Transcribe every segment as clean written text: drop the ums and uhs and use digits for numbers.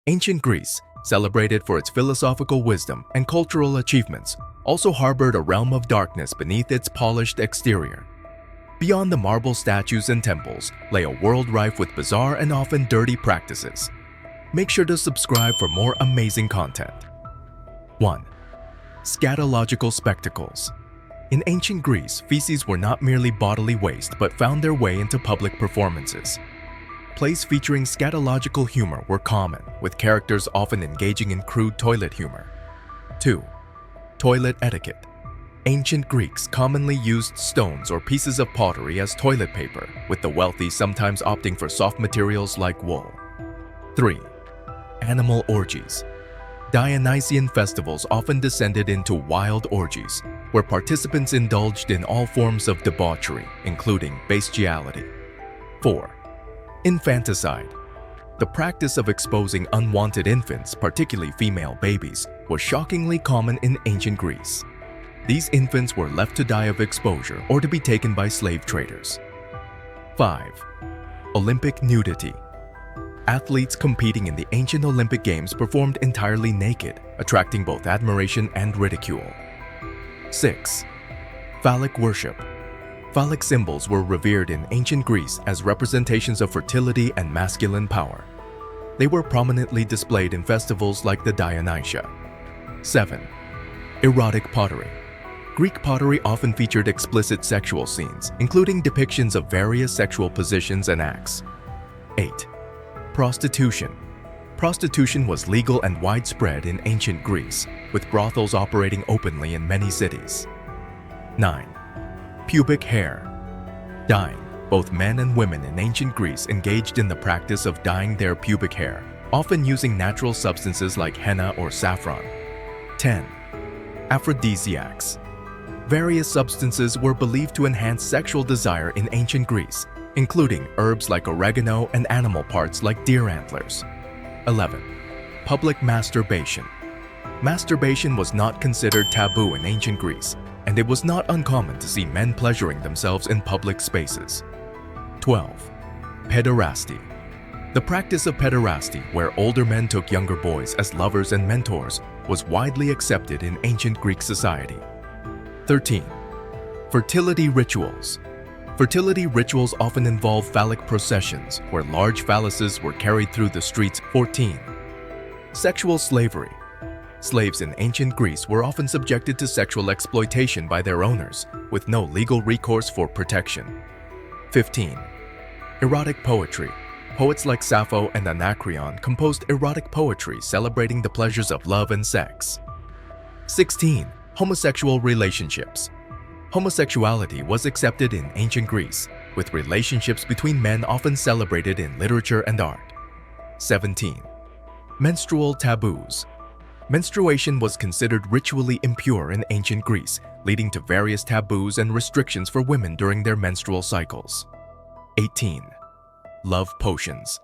Ancient Greece, celebrated for its philosophical wisdom and cultural achievements, also harbored a realm of darkness beneath its polished exterior. Beyond the marble statues and temples lay a world rife with bizarre and often dirty practices. Make sure to subscribe for more amazing content. 1. Scatological spectacles. In ancient Greece, feces were not merely bodily waste but found their way into public performances. Plays featuring scatological humor were common, with characters often engaging in crude toilet humor. 2. Toilet etiquette. Ancient Greeks commonly used stones or pieces of pottery as toilet paper, with the wealthy sometimes opting for soft materials like wool. 3. Animal orgies. Dionysian festivals often descended into wild orgies, where participants indulged in all forms of debauchery, including bestiality. 4. Infanticide. The practice of exposing unwanted infants, particularly female babies, was shockingly common in ancient Greece. These infants were left to die of exposure or to be taken by slave traders. 5. Olympic nudity. Athletes competing in the ancient Olympic Games performed entirely naked, attracting both admiration and ridicule. 6. Phallic worship. Phallic symbols were revered in ancient Greece as representations of fertility and masculine power. They were prominently displayed in festivals like the Dionysia. 7. Erotic pottery. Greek pottery often featured explicit sexual scenes, including depictions of various sexual positions and acts. 8. Prostitution. Prostitution was legal and widespread in ancient Greece, with brothels operating openly in many cities. 9. Pubic hair. Dyeing. Both men and women in ancient Greece engaged in the practice of dyeing their pubic hair, often using natural substances like henna or saffron. 10. Aphrodisiacs. Various substances were believed to enhance sexual desire in ancient Greece, including herbs like oregano and animal parts like deer antlers. 11. Public masturbation. Masturbation was not considered taboo in ancient Greece, and it was not uncommon to see men pleasuring themselves in public spaces. 12. Pederasty. The practice of pederasty, where older men took younger boys as lovers and mentors, was widely accepted in ancient Greek society. 13. Fertility rituals. Fertility rituals often involve phallic processions, where large phalluses were carried through the streets. 14. Sexual slavery. Slaves in ancient Greece were often subjected to sexual exploitation by their owners, with no legal recourse for protection. 15. Erotic poetry. Poets like Sappho and Anacreon composed erotic poetry celebrating the pleasures of love and sex. 16. Homosexual relationships. Homosexuality was accepted in ancient Greece, with relationships between men often celebrated in literature and art. 17. Menstrual taboos. Menstruation was considered ritually impure in ancient Greece, leading to various taboos and restrictions for women during their menstrual cycles. 18. Love potions.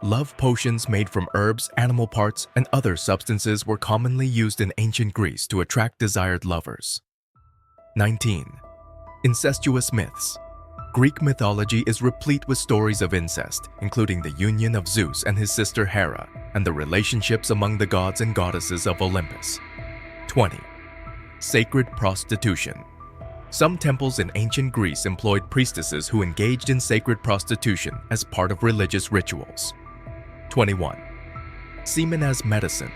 Love potions made from herbs, animal parts, and other substances were commonly used in ancient Greece to attract desired lovers. 19. Incestuous myths. Greek mythology is replete with stories of incest, including the union of Zeus and his sister Hera, and the relationships among the gods and goddesses of Olympus. 20. Sacred prostitution. Some temples in ancient Greece employed priestesses who engaged in sacred prostitution as part of religious rituals. 21. Semen as medicine.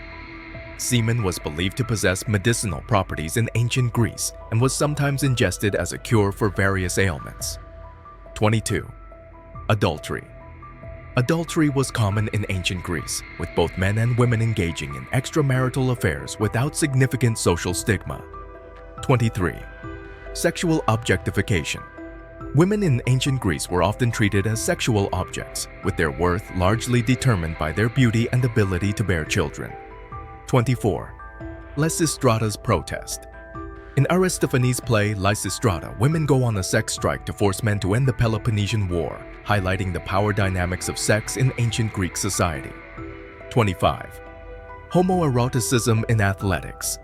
Semen was believed to possess medicinal properties in ancient Greece and was sometimes ingested as a cure for various ailments. 22. Adultery. Adultery was common in ancient Greece, with both men and women engaging in extramarital affairs without significant social stigma. 23. Sexual objectification. Women in ancient Greece were often treated as sexual objects, with their worth largely determined by their beauty and ability to bear children. 24. Lysistrata's protest. In Aristophanes' play Lysistrata, women go on a sex strike to force men to end the Peloponnesian War, highlighting the power dynamics of sex in ancient Greek society. 25. Homoeroticism in athletics.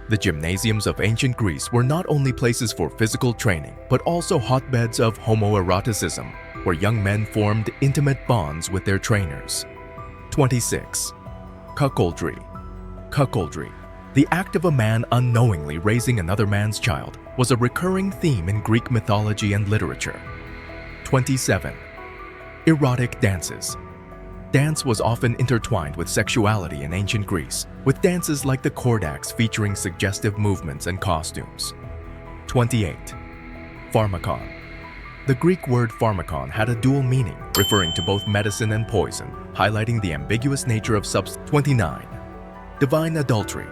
The gymnasiums of ancient Greece were not only places for physical training, but also hotbeds of homoeroticism, where young men formed intimate bonds with their trainers. 26. Cuckoldry. Cuckoldry, the act of a man unknowingly raising another man's child, was a recurring theme in Greek mythology and literature. 27. Erotic dances. Dance was often intertwined with sexuality in ancient Greece, with dances like the Kordax featuring suggestive movements and costumes. 28. Pharmakon. The Greek word pharmakon had a dual meaning, referring to both medicine and poison, highlighting the ambiguous nature of substance. 29. Divine adultery.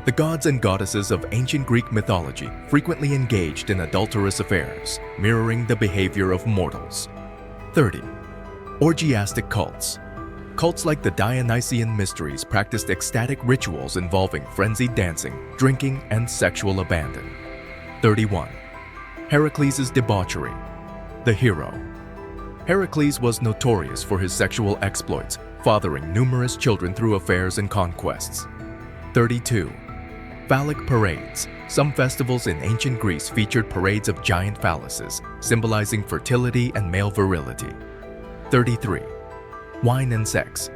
The gods and goddesses of ancient Greek mythology frequently engaged in adulterous affairs, mirroring the behavior of mortals. 30. Orgiastic cults. Cults like the Dionysian mysteries practiced ecstatic rituals involving frenzied dancing, drinking, and sexual abandon. 31. Heracles' debauchery. The hero. Heracles was notorious for his sexual exploits, fathering numerous children through affairs and conquests. 32. Phallic parades. Some festivals in ancient Greece featured parades of giant phalluses, symbolizing fertility and male virility. 33. Wine and sex.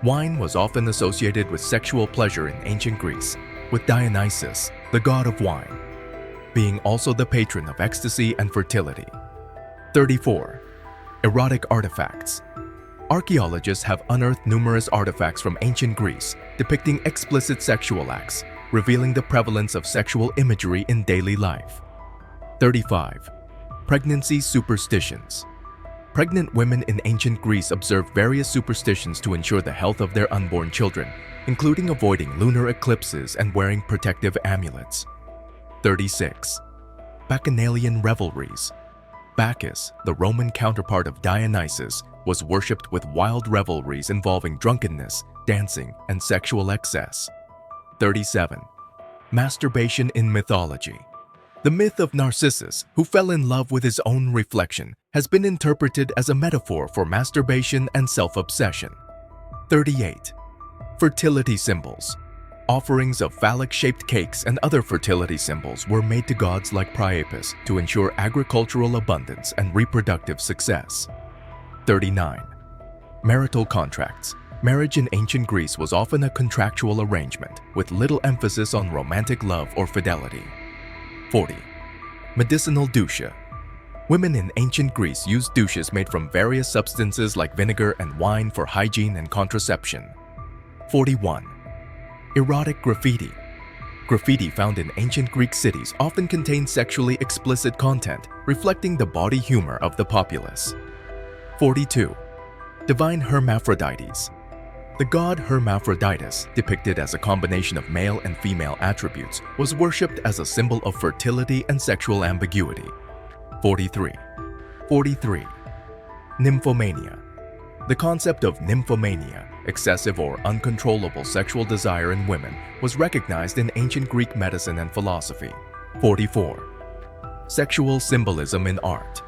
Wine was often associated with sexual pleasure in ancient Greece, with Dionysus, the god of wine, being also the patron of ecstasy and fertility. 34. Erotic artifacts. Archaeologists have unearthed numerous artifacts from ancient Greece depicting explicit sexual acts, revealing the prevalence of sexual imagery in daily life. 35. Pregnancy superstitions. Pregnant women in ancient Greece observed various superstitions to ensure the health of their unborn children, including avoiding lunar eclipses and wearing protective amulets. 36. Bacchanalian revelries. Bacchus, the Roman counterpart of Dionysus, was worshipped with wild revelries involving drunkenness, dancing, and sexual excess. 37. Masturbation in mythology. The myth of Narcissus, who fell in love with his own reflection, has been interpreted as a metaphor for masturbation and self-obsession. 38. Fertility symbols. Offerings of phallic-shaped cakes and other fertility symbols were made to gods like Priapus to ensure agricultural abundance and reproductive success. 39. Marital contracts. Marriage in ancient Greece was often a contractual arrangement with little emphasis on romantic love or fidelity. 40. Medicinal douche. Women in ancient Greece used douches made from various substances like vinegar and wine for hygiene and contraception. 41. Erotic graffiti. Graffiti found in ancient Greek cities often contained sexually explicit content, reflecting the body humor of the populace. 42. Divine Hermaphrodites. The god Hermaphroditus, depicted as a combination of male and female attributes, was worshipped as a symbol of fertility and sexual ambiguity. 43. 43. Nymphomania. The concept of nymphomania, excessive or uncontrollable sexual desire in women, was recognized in ancient Greek medicine and philosophy. 44. Sexual symbolism in art.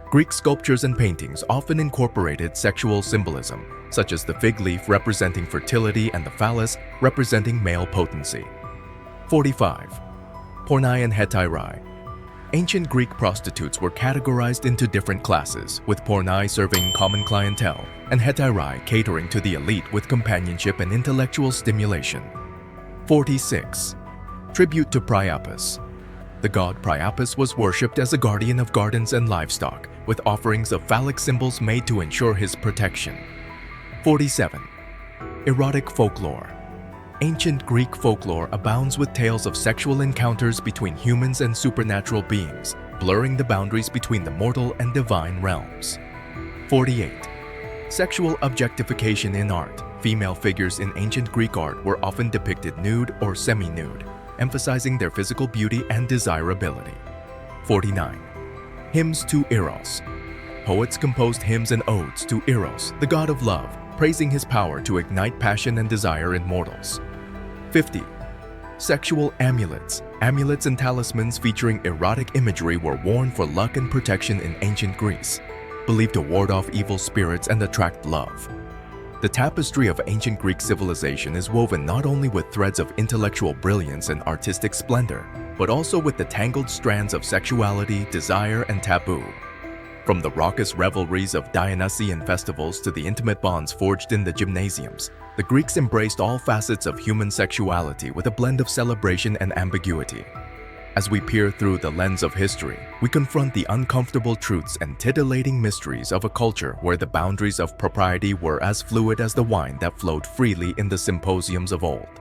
Greek sculptures and paintings often incorporated sexual symbolism, such as the fig leaf representing fertility and the phallus representing male potency. 45. Pornai and hetaerai. Ancient Greek prostitutes were categorized into different classes, with pornai serving common clientele and hetaerai catering to the elite with companionship and intellectual stimulation. 46. Tribute to Priapus. The god Priapus was worshipped as a guardian of gardens and livestock, with offerings of phallic symbols made to ensure his protection. 47. Erotic folklore. Ancient Greek folklore abounds with tales of sexual encounters between humans and supernatural beings, blurring the boundaries between the mortal and divine realms. 48. Sexual objectification in art. Female figures in ancient Greek art were often depicted nude or semi-nude, emphasizing their physical beauty and desirability. 49. Hymns to Eros. Poets composed hymns and odes to Eros, the god of love, praising his power to ignite passion and desire in mortals. 50. Sexual amulets. Amulets and talismans featuring erotic imagery were worn for luck and protection in ancient Greece, believed to ward off evil spirits and attract love. The tapestry of ancient Greek civilization is woven not only with threads of intellectual brilliance and artistic splendor, but also with the tangled strands of sexuality, desire, and taboo. From the raucous revelries of Dionysian festivals to the intimate bonds forged in the gymnasiums, the Greeks embraced all facets of human sexuality with a blend of celebration and ambiguity. As we peer through the lens of history, we confront the uncomfortable truths and titillating mysteries of a culture where the boundaries of propriety were as fluid as the wine that flowed freely in the symposiums of old.